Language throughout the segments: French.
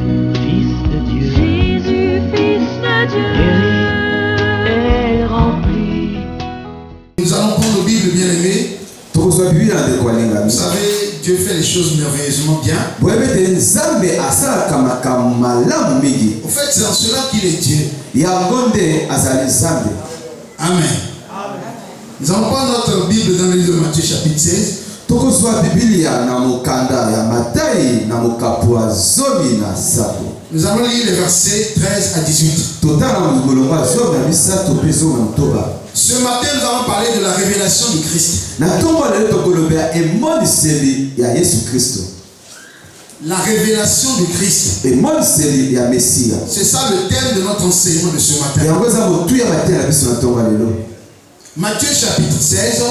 Fils de Dieu, Jésus, Fils de Dieu, est rempli. Nous allons prendre la Bible, bien-aimés. Vous savez, Dieu fait les choses merveilleusement bien. En fait, c'est en cela qu'il est Dieu. Amen. Nous allons prendre notre Bible dans le livre de Matthieu chapitre 16. Nous allons lire les versets 13 à 18. Ce matin, nous allons parler de la révélation du Christ. La révélation du Christ. C'est ça le thème de notre enseignement de ce matin. Matthieu chapitre 16.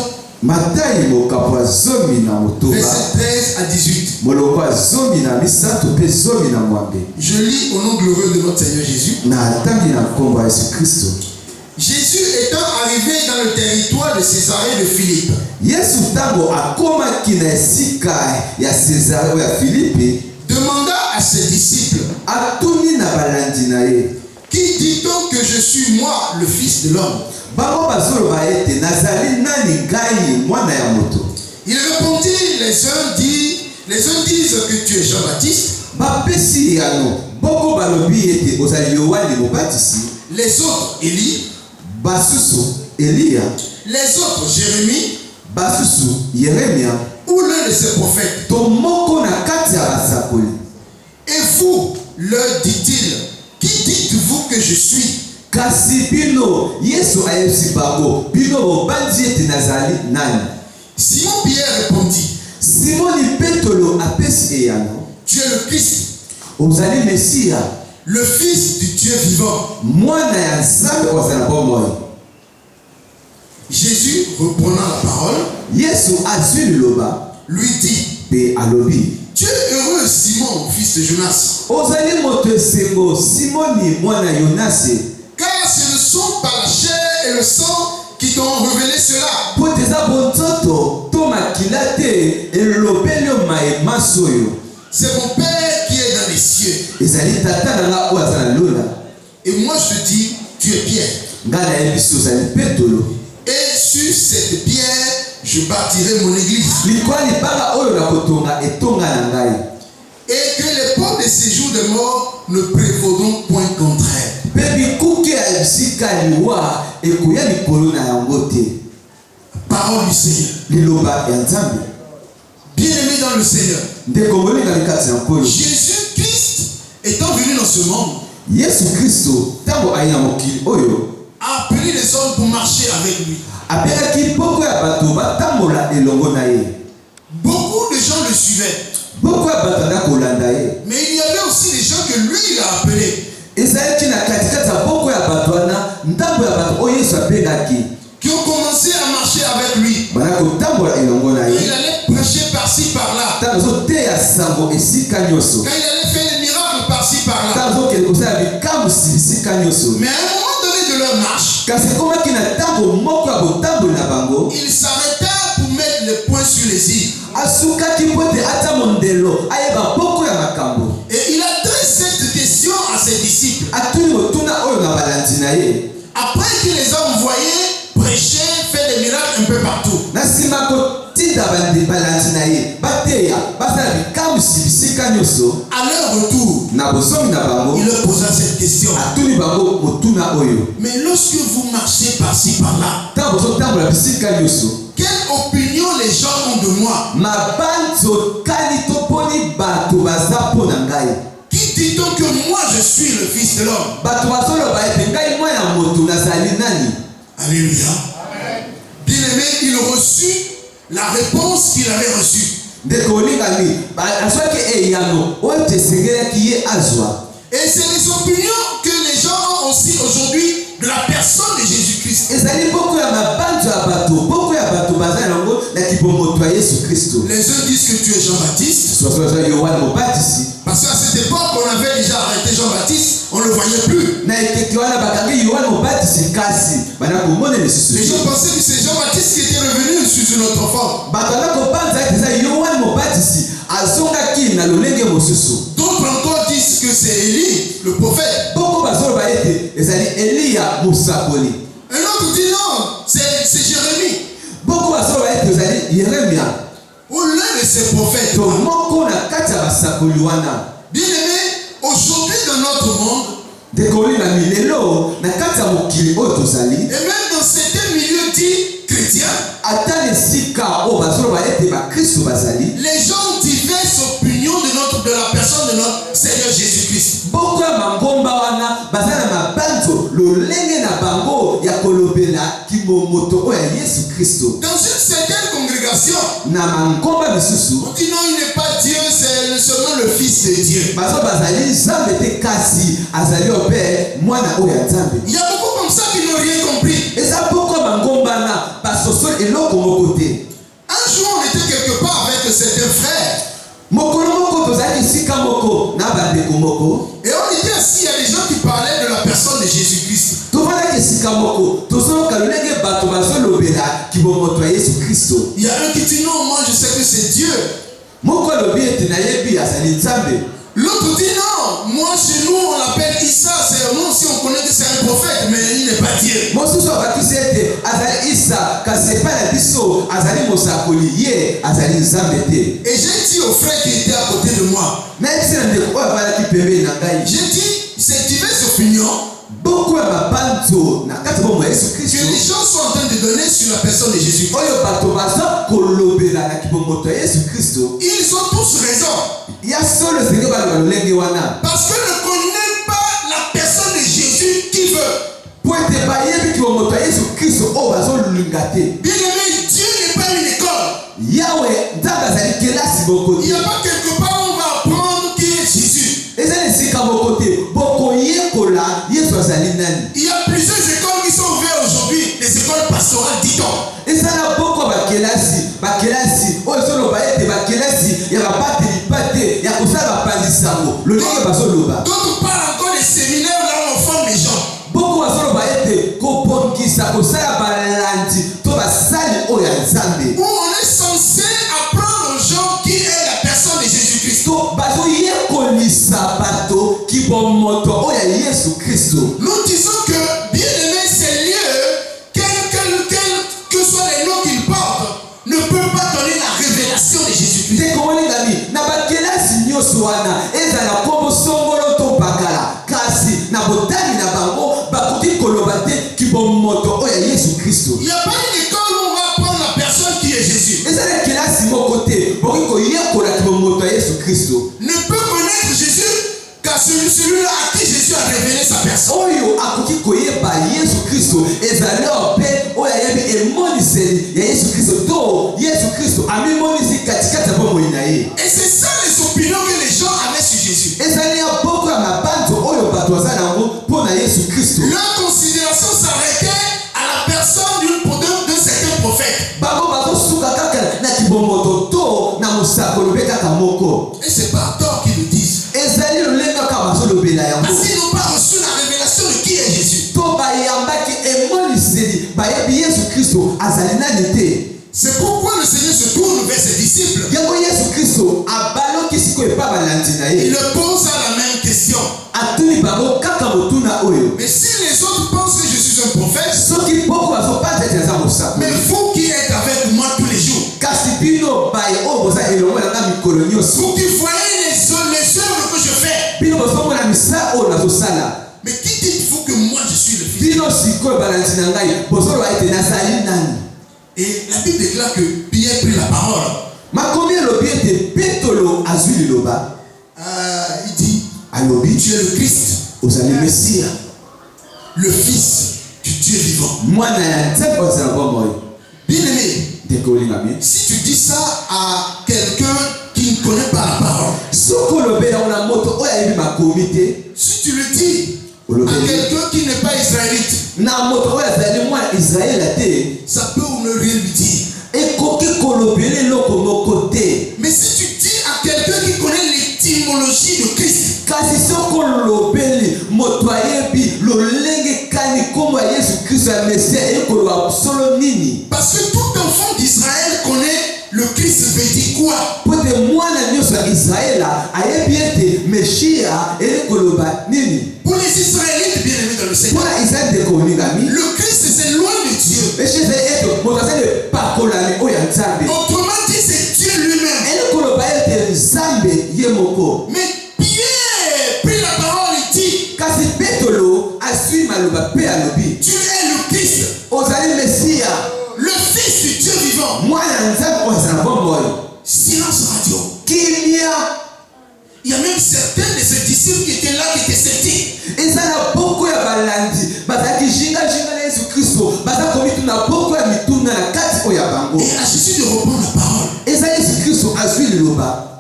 Verset 13 à 18. Je lis au nom glorieux de notre Seigneur Jésus. Jésus étant arrivé dans le territoire de Césarée de Philippe, demanda à ses disciples, qui dit-on que je suis moi, le Fils de l'homme? Il répondit, les uns disent que tu es Jean-Baptiste, les autres Élie, les autres Jérémie, ou l'un de ses prophètes. Et vous, leur dit-il, qui dites-vous que je suis? Simon Pierre répondit, tu es le Christ, le Fils du Dieu vivant. Jésus, reprenant la parole, lui dit, tu es heureux, Simon, fils de Jonas, car ce ne sont pas la chair et le sang qui t'ont révélé cela, c'est mon Père qui est dans les cieux. Et moi je te dis, tu es Pierre, et sur cette pierre je bâtirai mon église, et que les portes des séjours des morts ne prévaudront point contre elle. Parole du Seigneur. Bien-aimé dans le Seigneur, Jésus-Christ étant venu dans ce monde, a appelé les hommes pour marcher avec lui. Beaucoup de gens le suivaient, mais il y avait aussi des gens que lui il a appelés, qui ont commencé à marcher avec lui. Il allait prêcher par-ci par-là, quand il allait faire des miracles par-ci par-là. Mais à un moment donné de leur marche, il s'arrêta pour mettre le point sur les i. Et il adresse cette question à ses disciples. Après que les hommes voyaient prêcher, faire des miracles un peu partout, à leur retour, il leur posa cette question. Mais lorsque vous marchez par-ci par-là, quelle opinion les gens ont de moi? Qui dit-on que moi je suis le Fils de l'homme? Alléluia. Bien-aimé, il reçut la réponse qu'il avait reçue. Et c'est les opinions que les gens ont aussi aujourd'hui de la personne de Jésus-Christ. Les uns disent que tu es Jean-Baptiste, parce qu'à cette époque on avait déjà arrêté Jean-Baptiste, on ne le voyait plus. Les gens pensaient que c'est Jean-Baptiste qui était revenu sous une autre forme. D'autres encore disent disent que c'est Élie, le prophète. Un autre dit non, c'est Jérémie. Ou l'un de ces prophètes. Bien aimé, aujourd'hui dans notre monde, et même dans certains milieux dits chrétiens, les gens ont diverses opinions de la personne de notre Seigneur Jésus-Christ. Dans une certaine congrégation, on dit non, il n'est pas Dieu, c'est seulement le Fils de Dieu. Il y a beaucoup comme ça qui n'ont rien compris. Un jour, on était quelque part avec certains frères. Et on était assis, il y a des gens qui parlaient de la personne de Jésus-Christ. Il y a un qui dit non, moi je sais que c'est Dieu. L'autre dit non, moi chez nous on l'appelle Issa, nous aussi on connaît que c'est un prophète, mais il n'est pas Dieu. Et j'ai dit au frère qui était à côté de moi, j'ai dit ces diverses opinions que les gens sont en train de donner sur la personne de Jésus. Ils ont tous raison. Parce que ne connaît pas la personne de Jésus qui veut. Bien aimé, Dieu n'est pas une école. Il n'y a pas quelque part où on va apprendre qui est Jésus. Il y a plusieurs écoles qui sont ouvertes aujourd'hui, les écoles pastorales, dit-on. D'autres parlent encore des séminaires là où on forme les gens. Où on est censé apprendre aux gens qui est la personne de Jésus-Christ. Nous disons que, bien aimé, ces lieux, que soient les noms qu'ils portent, ne peuvent pas donner la révélation de Jésus-Christ. Il n'y a pas une école où on va apprendre la personne qui est Jésus. Ne peut connaître Jésus qu'à celui-là à qui Jésus a révélé sa personne. Et c'est ça les opinions que les gens avaient sur Jésus. Leur considération s'arrêtait à la personne d'un certain prophèt. Et c'est par tort qu'ils le disent. Parce qu'ils n'ont pas reçu la révélation de qui est Jésus. C'est pourquoi le Seigneur se tourne vers ses disciples. Il leur pose la même question. Mais si les autres pensent que je suis un prophète, mais vous qui êtes avec moi tous les jours, vous qui voyez les œuvres que je fais, mais qui dites-vous que moi je suis le Fils? Et la Bible déclare que Pierre prit la parole. Il dit, tu es le Christ, le Fils du Dieu vivant. Bien aimé, si tu dis ça à quelqu'un qui ne connaît pas la parole, si tu le dis à quelqu'un qui n'est pas israélite, ça peut ou ne rien lui dire. Mais si tu dis à quelqu'un qui connaît l'étymologie de Christ, parce que tout enfant d'Israël connaît le Christ veut dire quoi? Pour les Israélites bien-aimés dans le Seigneur, le Christ c'est loin de Dieu. Autrement dit, c'est Dieu lui-même. Mais Pierre prit la parole et dit, tu es le Christ, le Fils du Dieu vivant. Silence radio. Il y a même certains de ses disciples qui étaient là, qui étaient sceptiques. Et à Jésus de reprendre la parole,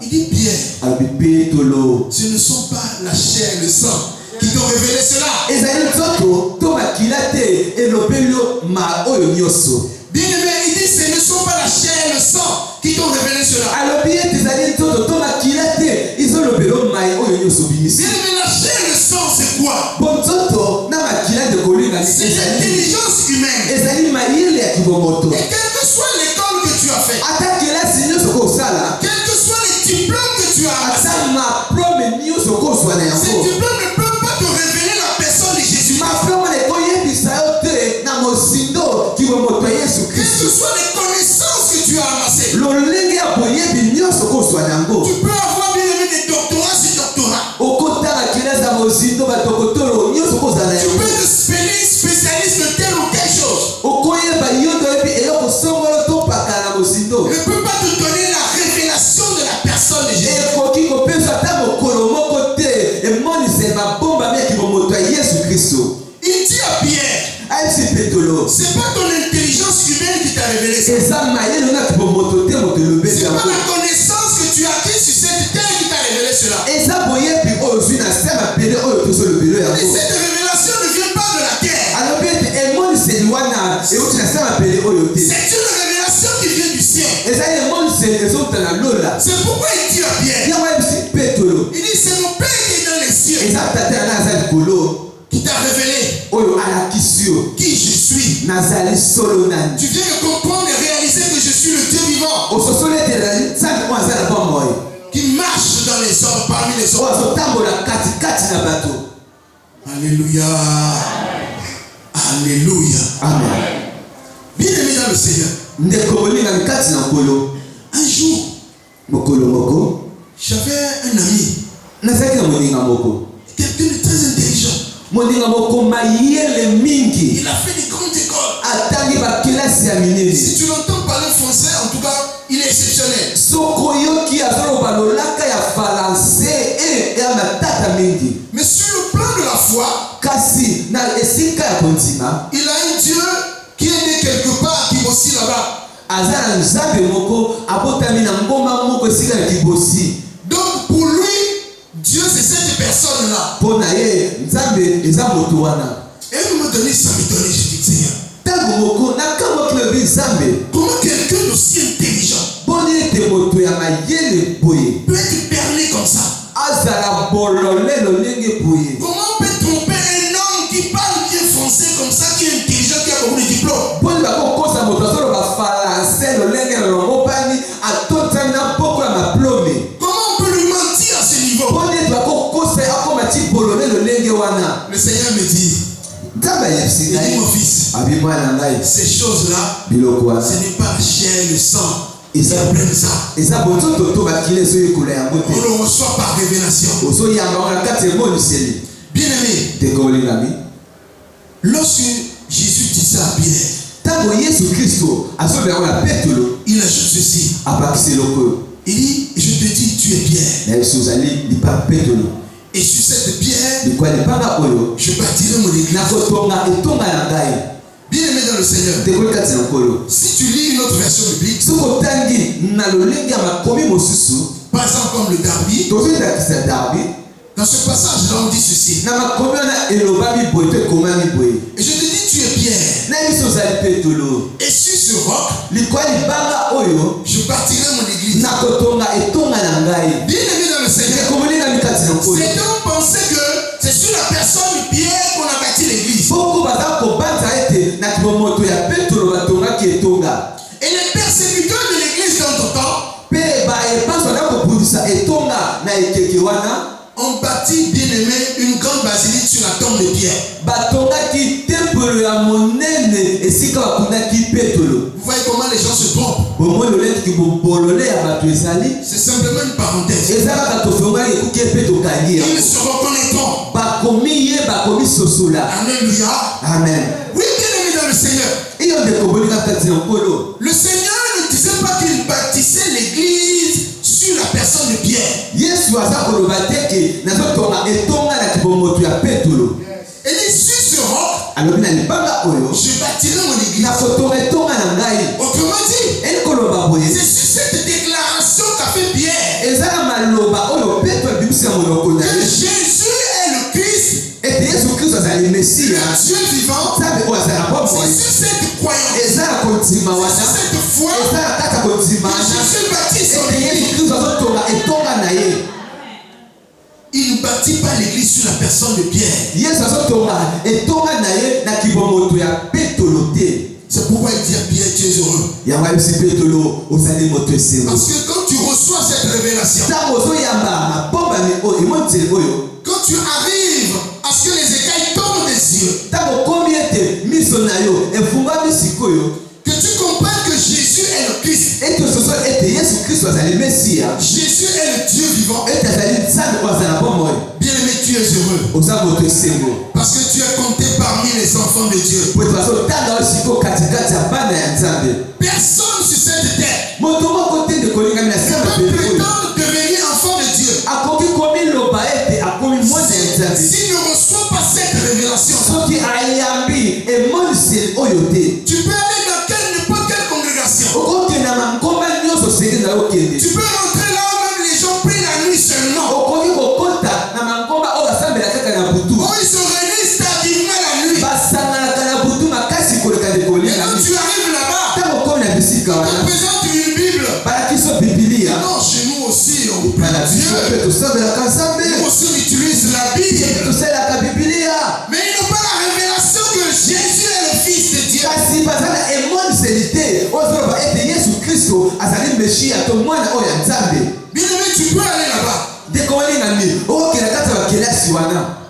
il dit Pierre, ce ne sont pas la chair et le sang qui t'ont révélé cela. Bien aimé, il dit ce ne sont pas la chair et le sang qui t'ont révélé cela. Bien aimé, la chair et le sang c'est quoi? C'est l'intelligence humaine. Et quelle que soit l'école que tu as fait, quel que soit les diplômes que tu as amassé, ces diplômes ne peuvent pas te révéler la personne de Jésus. Quelles que soient les connaissances que tu as amassées, tu peux avoir bien aimé des doctorats sur doctorats. Tu peux être spécialiste de telle ou telle chose. Ne peut pas te donner la révélation de la personne de Jésus. Il dit à Pierre, c'est pas ton intelligence humaine qui t'a révélé ça. C'est pas la connaissance que tu as acquise sur cette terre qui t'a révélé cela. Et cette révélation ne vient pas de la terre. C'est une révélation qui vient du ciel. C'est pourquoi il dit à Pierre, il dit c'est mon Père qui est dans les cieux qui t'a révélé qui je suis. Tu viens de comprendre et réaliser que je suis le Dieu vivant qui marche dans les hommes, parmi les hommes. Alléluia. Alléluia. Amen. Bien aimé dans le Seigneur, un jour, j'avais un ami, quelqu'un de très intelligent. Il a fait des grandes écoles. Si tu l'entends parler français, en tout cas, il est exceptionnel. Mais sur le plan de la foi, il a un Dieu qui est né quelque part, qui est aussi là-bas. Donc pour lui, Dieu c'est cette personne-là. Et à un moment donné, ça me donnait, je dis Seigneur, comment quelqu'un d'aussi intelligent peut être perlé comme ça? Comment on peut tromper un homme qui parle bien français comme ça, qui est intelligent, qui a beaucoup de diplômes? Comment on peut lui mentir à ce niveau? Le Seigneur me dit, il dit mon fils, ces choses-là, ce n'est pas la chair et le sang. Ils apprennent ça. On le reçoit par révélation. Bien aimé, lorsque Jésus dit ça à Pierre, il ajoute ceci. Il dit, je te dis, tu es Pierre. Et sur cette pierre, je bâtirai mon église. Bien aimé dans le Seigneur, si tu lis une autre version biblique, par exemple comme le Darby, dans ce passage-là on dit ceci. Et je te dis tu es Pierre. Et sur ce roc, je bâtirai mon église. Bien aimé dans le Seigneur, certains pensaient que c'est sur la personne de Pierre qu'on a bâti l'église. Et les persécuteurs de l'église dans ton temps On bâtit, bien aimé, une grande basilique sur la tombe de Pierre. Vous voyez comment les gens se trompent. C'est simplement une parenthèse. Ils se reconnaîtront. Alléluia. Amen. Oui, bien aimé dans le Seigneur. Le Seigneur ne disait pas qu'il bâtissait l'église sur la personne de Pierre. Il dit sur ce roc, je bâtirai mon église. Autrement dit, c'est sur cette déclaration qu'a fait Pierre que Jésus est le Christ, le Dieu vivant. C'est sur cette croyance, c'est sur cette foi que Jésus bâtit son église. Il ne bâtit pas l'église sur la personne de Pierre. C'est pourquoi il dit à Pierre, tu es heureux. Parce que quand tu reçois cette révélation, quand tu arrives à ce que les écailles tombent des yeux, que tu comprennes que Jésus est le Christ, Jésus est le Dieu vivant, bien aimé, tu es heureux. Parce que tu es compté parmi les enfants de Dieu. Personne sur cette terre ne peut prétendre devenir enfant de Dieu s'il ne reçoit pas cette révélation. Tu peux aller dans n'importe quelle congrégation. Tu peux rentrer là où même les gens prient la nuit seulement. Oh, ils se réunissent tardivement la nuit. Et quand tu arrives là-bas, on te présente une Bible. Non, chez nous aussi, on prie Dieu. Nous aussi, on utilise la Bible. Mais ils n'ont pas la révélation que Jésus est le Fils de Dieu. Bien aimé, tu peux aller là-bas.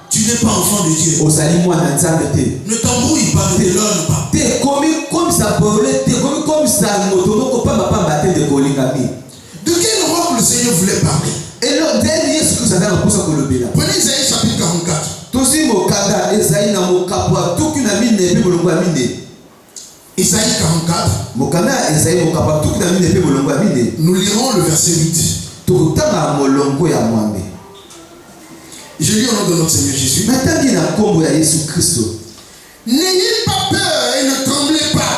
Tu n'es pas enfant de Dieu. Ne t'embrouille pas, ne t'éloigne pas. De quel roc le Seigneur voulait parler? Prenez Isaïe chapitre 44. Isaïe 44. Nous lirons le verset 8. Je lis au nom de notre Seigneur Jésus. N'ayez pas peur et ne tremblez pas.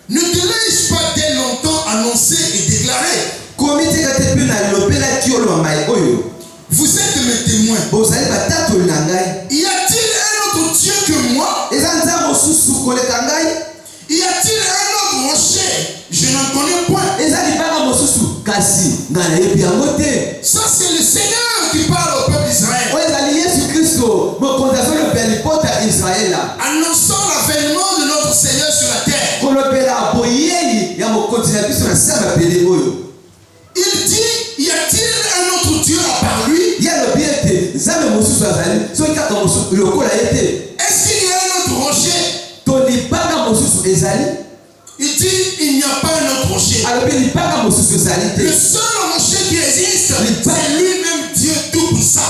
Ne te laisse pas dès longtemps annoncer et déclarer. Vous êtes mes témoins. Y a-t-il un autre Dieu que moi? Y a-t-il un autre rocher? Je n'en connais point. Ça, c'est le Seigneur qui parle au peuple d'Israël. Annonçant l'avènement de notre Seigneur sur la terre. Il dit, y a-t-il un autre Dieu à part lui? Est-ce qu'il y a un autre rocher? Il dit, il n'y a pas un autre rocher. Le seul rocher qui existe, c'est lui-même Dieu tout-puissant.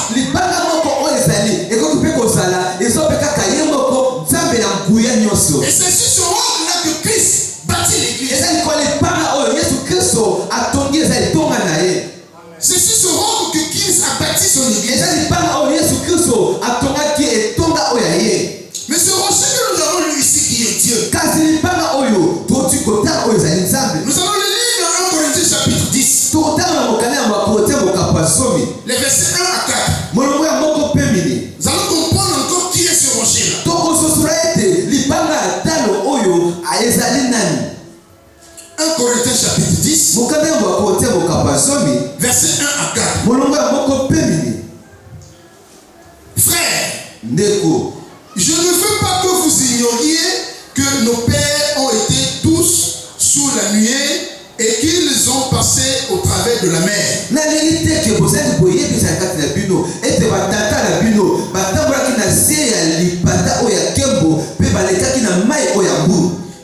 Et c'est sur ce roc-là que Christ bâtit l'église. C'est sur ce roc que Christ a bâti son église. Mais ce rocher que nous avons lu ici qui est Dieu, nous allons le lire dans 1 Corinthiens chapitre 10. Les versets 1 à 4. Nous allons comprendre encore qui est ce rocher-là. 1 Corinthiens chapitre 10. Versets 1 à 4. Frères, je ne veux pas que vous ignoriez que nos pères ont été tous sous la nuée et qu'ils ont passé au travers de la mer.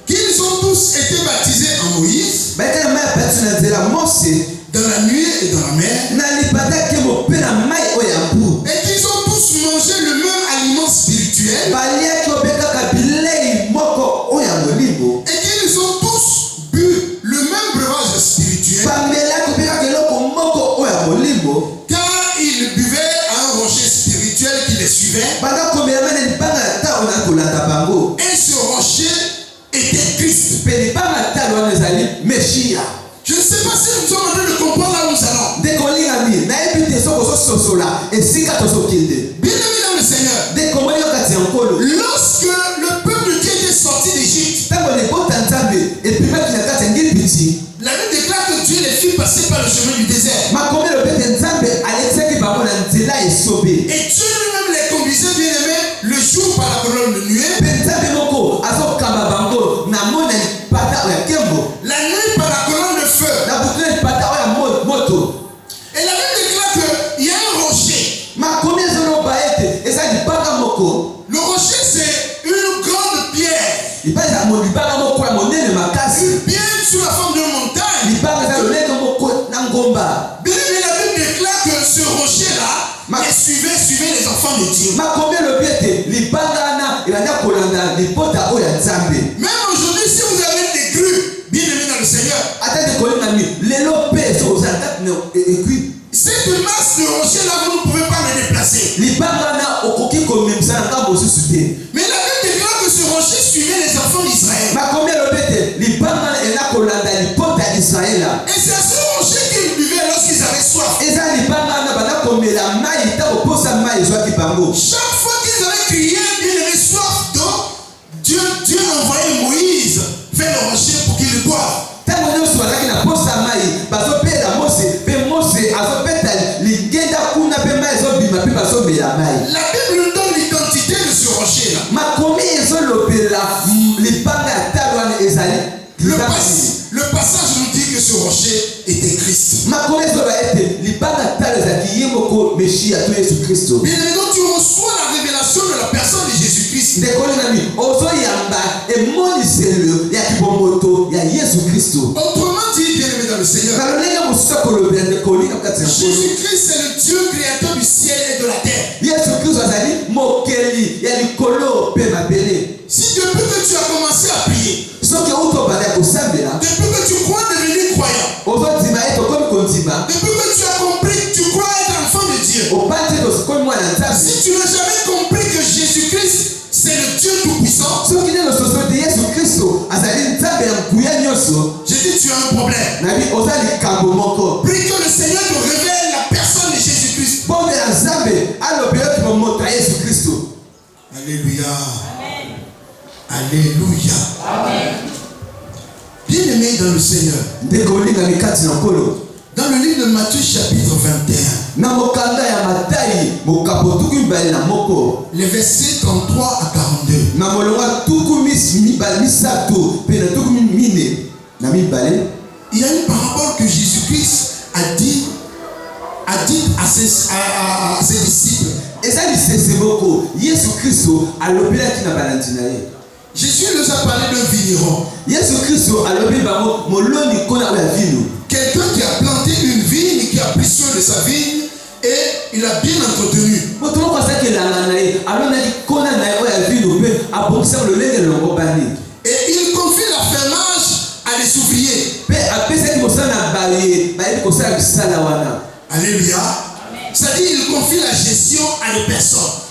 Qu'ils ont tous été baptisés en Moïse, dans la nuée et dans la mer, et qu'ils ont tous mangé le même aliment spirituel, et qu'ils ont tous bu le même breuvage spirituel, car ils buvaient à un rocher spirituel qui les suivait, et ce rocher était Christ. Je ne sais pas si nous sommes en train de comprendre là où nous allons. Bien-aimés dans le Seigneur, lorsque le peuple de Dieu était sorti d'Égypte, la Bible déclare que Dieu les fit passer par le chemin du désert. Et Dieu lui-même les conduisait, bien-aimés, le jour par la colonne de nuée, la nuit par la colonne de feu. Et la Bible déclare qu'il y a un rocher. Le rocher, c'est une grande pierre. Une pierre sur la forme d'une montagne. Bien, la Bible déclare que ce rocher-là suivait les enfants de Dieu. Même aujourd'hui, si vous avez des grues, bien-aimés dans le Seigneur, cette masse de rocher-là, vous ne pouvez pas le déplacer. Mais la Bible déclare que ce rocher suivait les enfants d'Israël. Et c'est à ce rocher qu'ils buvaient lorsqu'ils avaient soif. Chaque fois qu'ils avaient crié, ils avaient soif d'eau, Dieu envoyait Moïse vers le rocher pour qu'il le boive. La Bible nous donne l'identité de ce rocher-là. Le passage nous dit que ce rocher était Christ. Bien, donc tu reçois la révélation de la personne de Jésus-Christ. Autrement dit, bien-aimé dans le Seigneur, Jésus-Christ c'est le Dieu créateur du ciel et de la terre. Si depuis que tu as commencé à prier, depuis que tu crois devenir croyant, depuis que tu as compris que tu crois être enfant de Dieu, si tu n'as jamais compris que Jésus-Christ c'est le Dieu tout-puissant, je dis tu as un problème. Prie que le Seigneur te révèle la personne de Jésus-Christ. Alléluia. Alléluia. Amen. Bien-aimés dans le Seigneur, dans le livre de Matthieu chapitre 21, les versets 33 à 42, il y a une parabole que Jésus-Christ a dit à ses disciples. Jésus nous a parlé d'un vigneron. Quelqu'un qui a planté une vigne, qui a pris soin de sa vigne et il a bien entretenu. Et il confie l'affermage à des ouvriers. Alléluia. C'est-à-dire il confie la gestion à des personnes.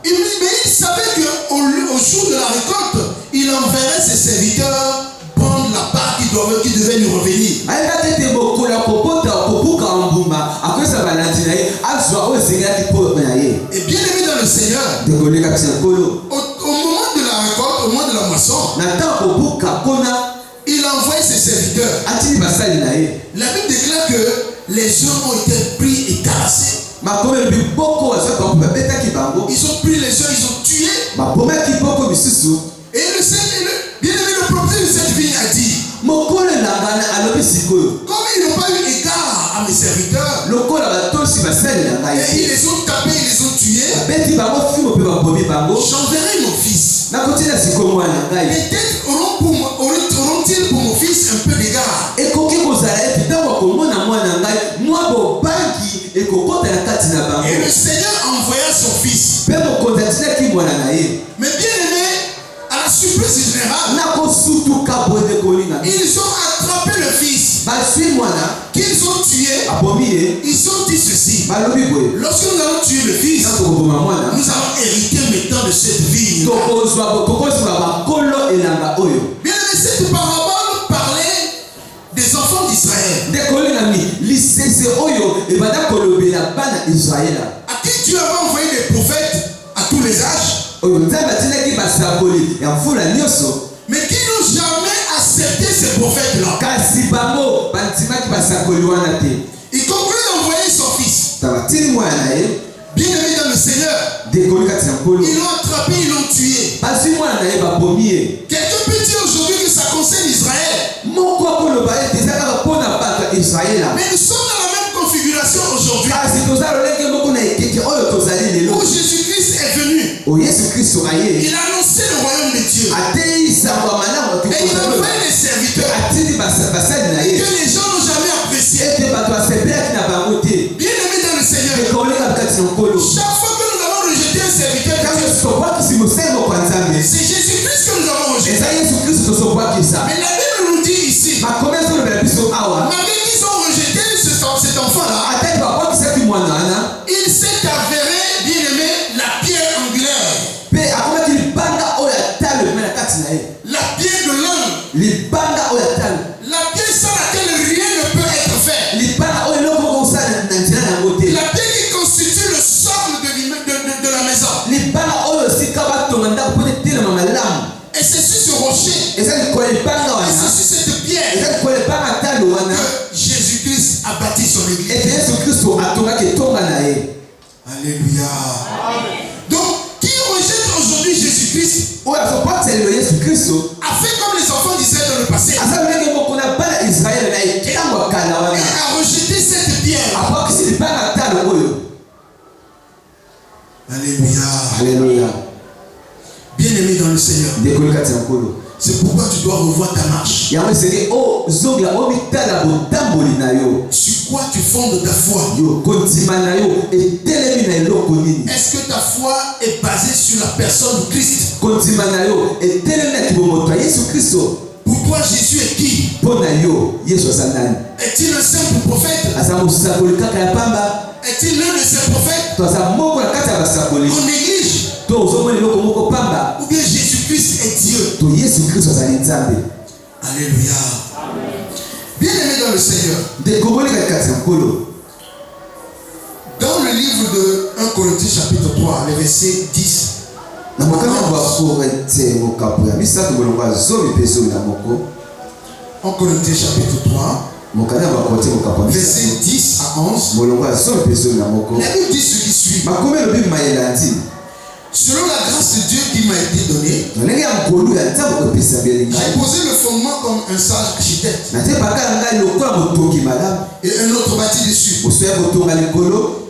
Il savait qu'au jour de la récolte, il enverrait ses serviteurs prendre la part qui devait lui revenir. Et bien aimé dans le Seigneur, au moment de la récolte, au moment de la moisson, il envoie ses serviteurs. La Bible déclare que les hommes ont été pris et tabassés. Ils ont pris les gens, ils ont tué. Et le Seigneur, bien aimé, le prophète Comme ils n'ont pas eu égard à mes serviteurs, et ils les ont tapés, ils les ont tués, j'enverrai mon fils. Peut-être auront-ils pour mon fils un peu d'égard. Et le Seigneur envoya son fils. Mais bien aimé, à la surprise générale, ils ont attrapé le fils qu'ils ont tué. Ils ont dit ceci: lorsque nous allons tuer le fils, nous allons hériter maintenant de cette vie. Bien aimé, cette parabole parlait des enfants d'Israël. À qui Dieu avait envoyé des prophètes à tous les âges, mais qui n'ont jamais accepté ces prophètes-là. Il conclut d'envoyer son fils. Bien aimé dans le Seigneur, ils l'ont attrapé, ils l'ont tué. Quelqu'un peut dire aujourd'hui que ça concerne Israël. Mais nous sommes dans la même configuration aujourd'hui. Où Jésus-Christ est venu. Il a annoncé le royaume de Dieu. Et il a envoyé les serviteurs que les gens n'ont jamais apprécié. Bien aimé dans le Seigneur, chaque fois que nous avons rejeté un serviteur, c'est Jésus-Christ que nous avons rejeté. Mais la Bible nous dit ici, malgré qu'ils ont rejeté cet enfant-là, il s'est avéré, bien aimé, la pierre angulaire. La pierre de l'homme. La pierre sans laquelle rien ne peut être fait. La pierre qui constitue le socle de la maison. Et c'est sur ce rocher, et c'est sur cette pierre que Jésus-Christ a bâti son église. Alléluia. Donc, qui rejette aujourd'hui Jésus-Christ a fait comme les enfants d'Israël dans le passé. Et a rejeté cette pierre. Alléluia. Bien aimé dans le Seigneur, c'est pourquoi tu dois revoir ta marche. Sur quoi tu fondes ta foi? Est-ce que ta foi est basée sur la personne de Christ? Pour toi, Jésus est qui? Est-il un simple prophète? Est-il l'un de ces prophètes qu'on néglige? Ou bien Jésus-Christ est Dieu? Alléluia. Bien aimé dans le Seigneur, dans le livre de 1 Corinthiens chapitre 3, le verset 10, 1 Corinthiens chapitre 3, verset 10 à 11, la Bible dit ce qui suit: selon la grâce de Dieu qui m'a été donnée, j'ai posé le fondement comme un sage architecte, et un autre bâtit dessus.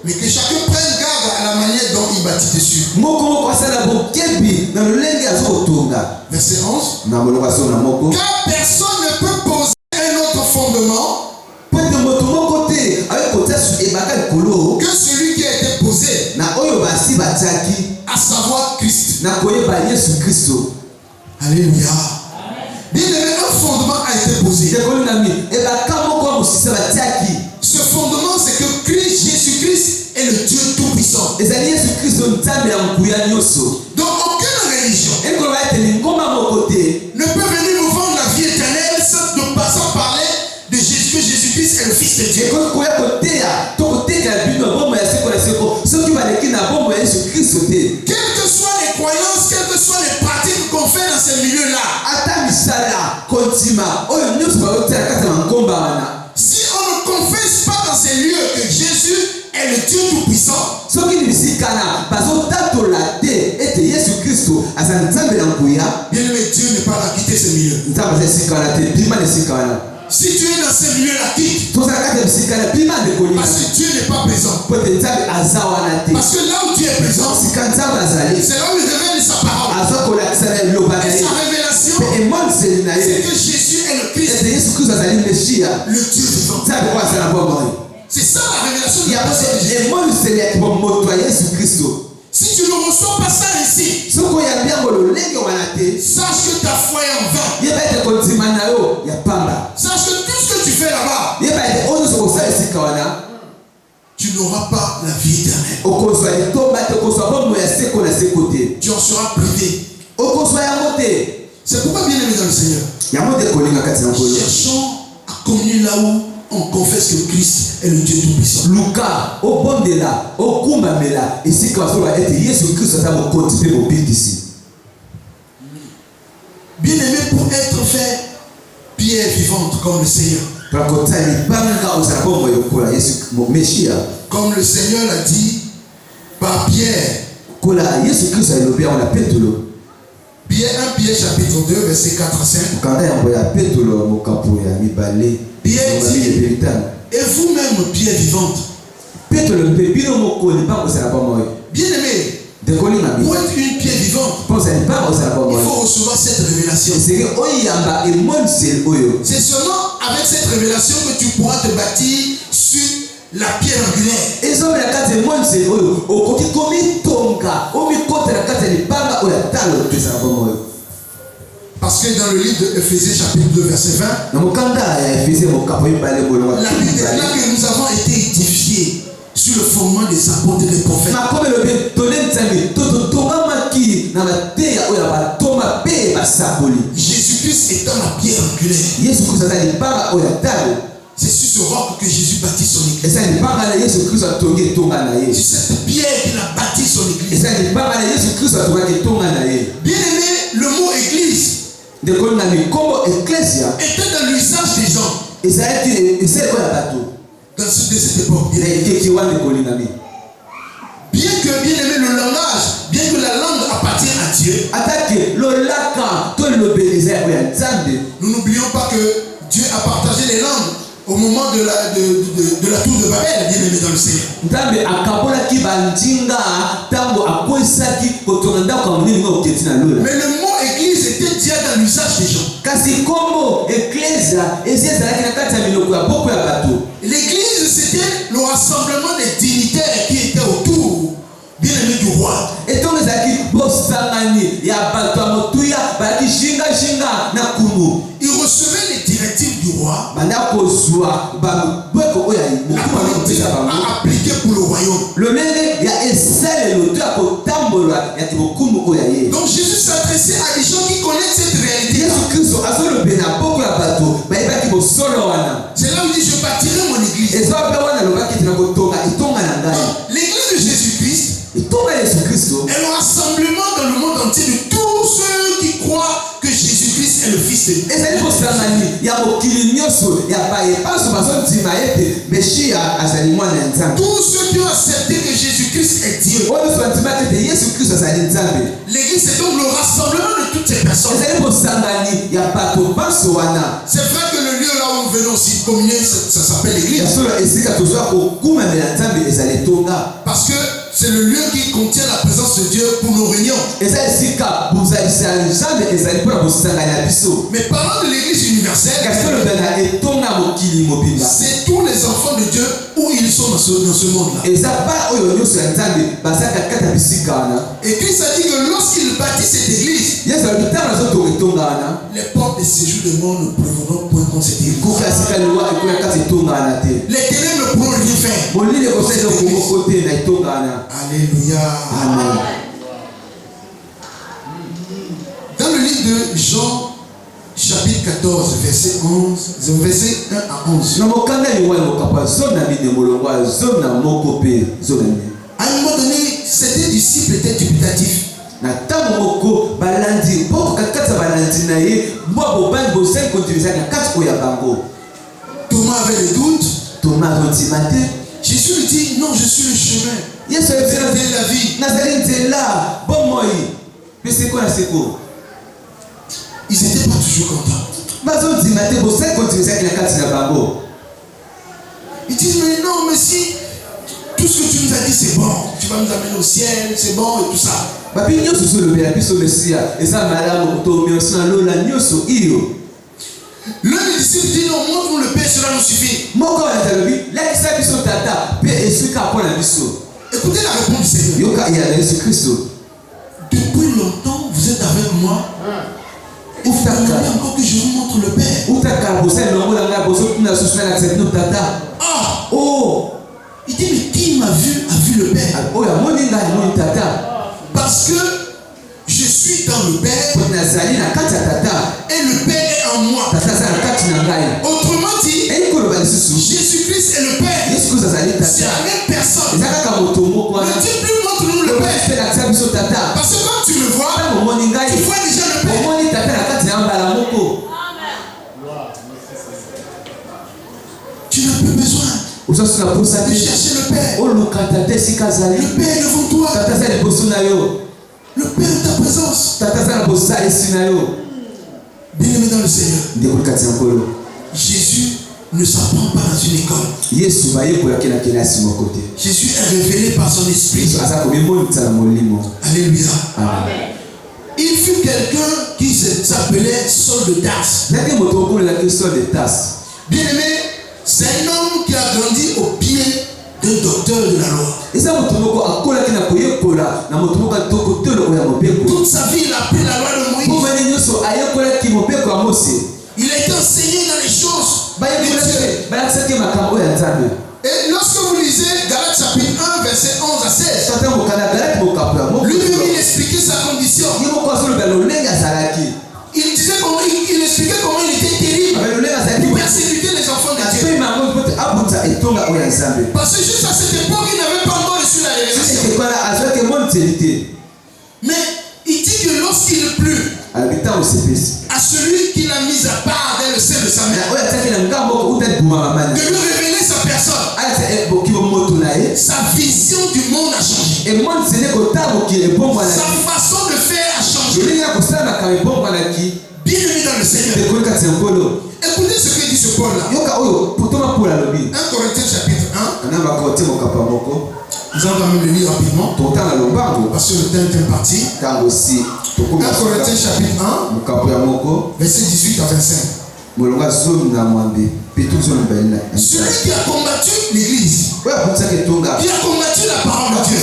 Mais que chacun prenne garde à la manière dont il bâtit dessus. Verset 11. Car personne ne peut poser un autre fondement que celui qui a été posé, à savoir Christ. Alléluia. Bien aimé, un fondement a été posé. Ce fondement, c'est que Jésus-Christ est le Dieu Tout-Puissant. Donc aucune religion ne peut venir nous vendre la vie éternelle sans parler de Jésus, que Jésus-Christ est le Fils de Dieu. Quelles que soient les croyances, quelles que soient les pratiques qu'on fait dans ces milieux-là, si on ne confesse pas dans ces lieux que Jésus est le Dieu Tout-Puissant, bien aimé, Dieu n'est pas là quitter ce milieu. Si tu es dans ce milieu-là, quitte. Parce que Dieu n'est pas présent. Parce que là où Dieu est présent, c'est là où il révèle sa parole. Et sa révélation, c'est que Jésus est le Christ. Le Dieu vivant. C'est ça la révélation de la personne de Jésus. Si tu ne reçois pas ça ici, sache que ta foi est en vain. Sache que tout ce que tu fais là-bas, tu n'auras pas la vie éternelle. Tu en seras privé. C'est pourquoi, bien aimé dans le Seigneur, cherchons à communier là où on confesse que Christ est le Dieu Tout-Puissant. Bien aimé, pour être fait pierre vivante comme le Seigneur. Comme le Seigneur l'a dit par Pierre. Pierre 1 Pierre chapitre 2 verset 4 à 5. Pierre dit, et vous-même pierre vivante. Bien aimé, pour être une pierre vivante, il faut recevoir cette révélation. C'est seulement avec cette révélation que tu pourras te bâtir sur la pierre angulaire. Parce que dans le livre de Éphésiens chapitre 2 verset 20, la Bible déclare que nous avons été édifiés sur le fondement des apôtres et des prophètes. Jésus-Christ étant la pierre angulaire. C'est sur ce roc que Jésus bâtit son église. C'est cette pierre qu'il a bâti son église. Bien aimé, le mot église était dans l'usage des gens. Dans cette époque. Bien que, bien aimé, le langage, bien que la langue appartienne à Dieu, nous n'oublions pas que Dieu a partagé les langues au moment de la tour de Babel, bien aimé dans le Seigneur. Mais le mot église était déjà dans l'usage des gens. L'église, c'était le rassemblement des dignitaires qui étaient autour, bien aimé, du roi. Ils recevaient les directives du roi à appliquer pour le royaume. Donc Jésus s'adressait à des gens qui connaissent cette réalité. C'est là où il dit, je bâtirai mon église. L'église de Jésus-Christ est le rassemblement dans le monde entier de tous ceux qui croient que Jésus-Christ est le Fils de Dieu. Tous ceux qui ont accepté que Jésus-Christ est Dieu. L'église est donc le rassemblement de toutes ces personnes. C'est vrai que le lieu là où nous venons aussi communier, ça s'appelle l'église. Parce que c'est le lieu qui contient la présence de Dieu pour nos réunions. Mais parlant de l'église universelle, c'est tous les enfants de Dieu où ils sont dans ce monde-là. Et Christ a dit que lorsqu'il bâtit cette église, les portes des séjours de mort ne prévaudront point contre cette église. Les ténèbres ne pourront rien faire. Alléluia. Amen. Dans le livre de Jean, chapitre 14, verset 1 à 11. À un moment donné, ces disciples étaient dubitatifs. Thomas avait des doutes. Jésus lui dit, non, je suis le chemin. La vie. Ils n'étaient pas toujours contents. c'est bon, tu vas nous amener au ciel, c'est bon et tout ça. L'un des disciples dit non, montre-nous le Père, cela nous suffit. Écoutez la réponse du Seigneur. Depuis longtemps, vous êtes avec moi. Et vous demandez encore que je vous montre le Père. Ah! Oh! Il dit, mais qui m'a vu a vu le Père. Parce que je suis dans le Père et le Père est en moi. Autrement dit, Jésus-Christ est le Père. C'est la même personne. Ne dis plus montre-nous le Père. Parce que quand tu le vois, tu vois déjà le Père. Tu n'as plus besoin de chercher le Père. Le Père est devant toi. Le Père est ta présence. Bien-aimé dans le Seigneur, Jésus ne s'apprend pas dans une école. Jésus est révélé par son esprit. Alléluia. Amen. Il fut quelqu'un qui s'appelait Saul de Tarse. Bien-aimé, c'est un homme qui a grandi au pied d'un docteur de la loi. Toute sa vie, il a appris la loi de Moïse. Il a été enseigné dans les choses de Dieu. Et lorsque vous lisez Galates chapitre 1, verset 11 à 16, lui-même il expliquait sa condition. Il disait comment il expliquait comment il était terrible pour persécuter les enfants de Dieu. Parce que juste à cette époque, il n'avait pas encore reçu la révélation. Mais il dit que lorsqu'il plut à celui qu'il a mis à part dans le sein de sa mère, de lui révéler sa personne, sa vision du monde a changé. Sa façon de faire a changé. Bien-aimé dans le Seigneur, écoutez ce que dit ce Paul-là. 1 Corinthiens chapitre 1. Nous allons quand même le lire rapidement. Parce que le temps est imparti. 1 Corinthiens chapitre 1. Verset 18 à 25. Celui qui a combattu l'église, qui a combattu la parole de Dieu.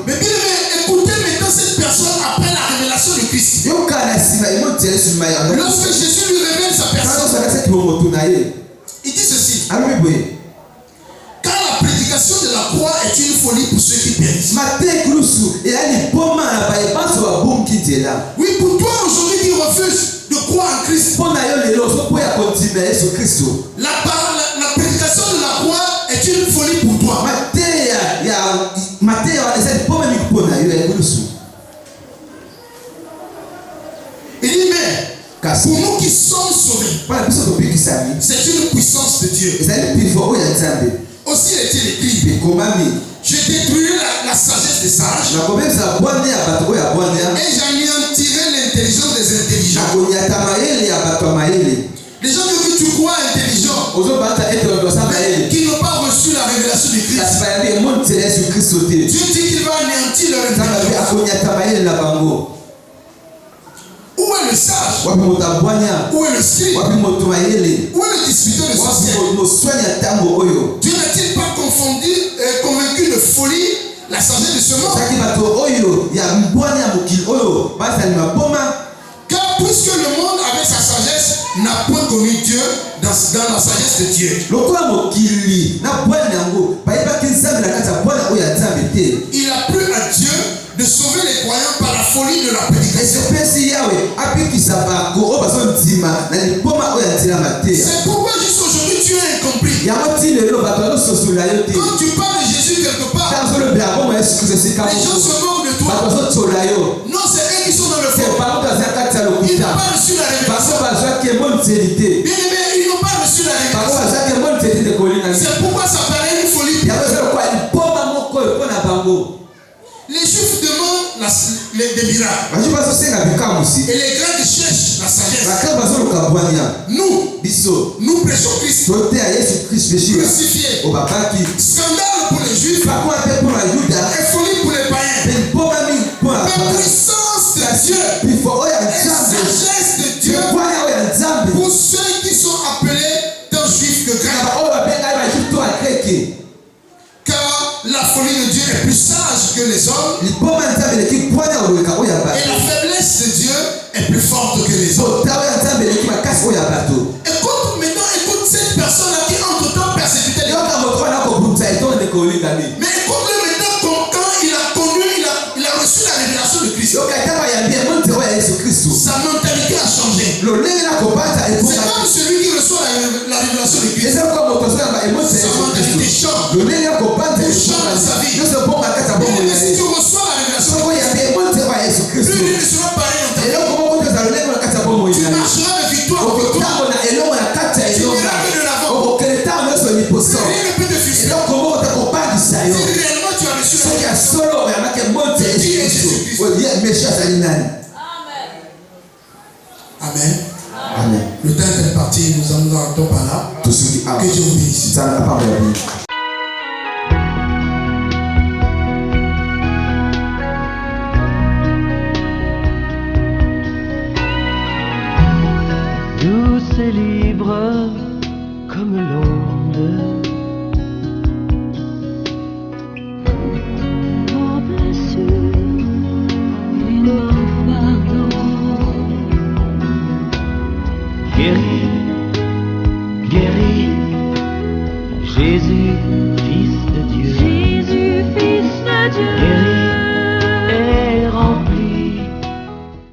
Mais bien aimé, écoutez maintenant cette personne après la révélation de Christ. Lorsque Jésus lui révèle sa personne, il dit ceci. Car la prédication de la croix est une folie pour ceux qui périssent. Oui, pour toi aujourd'hui qui refuses de croire en Christ, la prédication de la croix est une folie pour toi. Il dit mais pour nous qui sommes sauvés, c'est une puissance de Dieu. Aussi est-il écrit, je détruirai la sagesse des sages et j'anéantirai l'intelligence des intelligents. Les gens que tu crois intelligents, mais qui n'ont pas reçu la révélation de Christ, Dieu dit qu'il va anéantir leur intelligence. Où est le sage? Où est le scribe? Où est le disputeur de sorcière? Dieu n'a-t-il pas convaincu de folie la sagesse de ce monde? Car puisque le monde avec sa sagesse n'a point connu Dieu dans la sagesse de Dieu, il a plu à Dieu de sauver les croyants par la folie de la prédication. C'est pourquoi jusqu'aujourd'hui tu es incompris. Quand tu parles de Jésus quelque part, les gens se moquent de toi. Non, c'est eux qui sont dans le fond. Ils n'ont pas reçu la révélation. Bien-aimés, ils n'ont pas reçu la révélation. C'est pourquoi ça paraît une folie. Les Juifs demandent des miracles. Et les Grecs cherchent la sagesse. Nous, Nous prêchons Christ crucifié. Scandale pour les Juifs. Et folie pour les païens. La puissance de Dieu. Et sagesse de Dieu. Pour ceux qui sont appelés d'un juif de grec. Car la folie de Dieu est plus sage que les hommes. Et la faiblesse de Dieu est plus forte que les hommes. Écoute maintenant, écoute cette personne-là qui entre-temps persécutait les hommes. Mais écoute-le maintenant quand il a connu, il a reçu la révélation de Christ. Sa mentalité a changé. C'est comme celui qui reçoit la révélation de Christ. Sa mentalité change. Tout change dans sa vie. Mais si tu reçois la révélation de Christ, plus il ne sera pareil en ta vie. Tu marcheras de victoire en victoire. Tu n'iras que de l'avant. Rien ne peut te frustrer. Si réellement tu as reçu la révélation, qui est Jésus-Christ. Amen. Amen. Le temps est parti, nous en attendons par là. Que Dieu vous bénisse. Douce et libre comme l'onde, Vos blessures et nos fardeaux. guéri, guéri, Jésus, Fils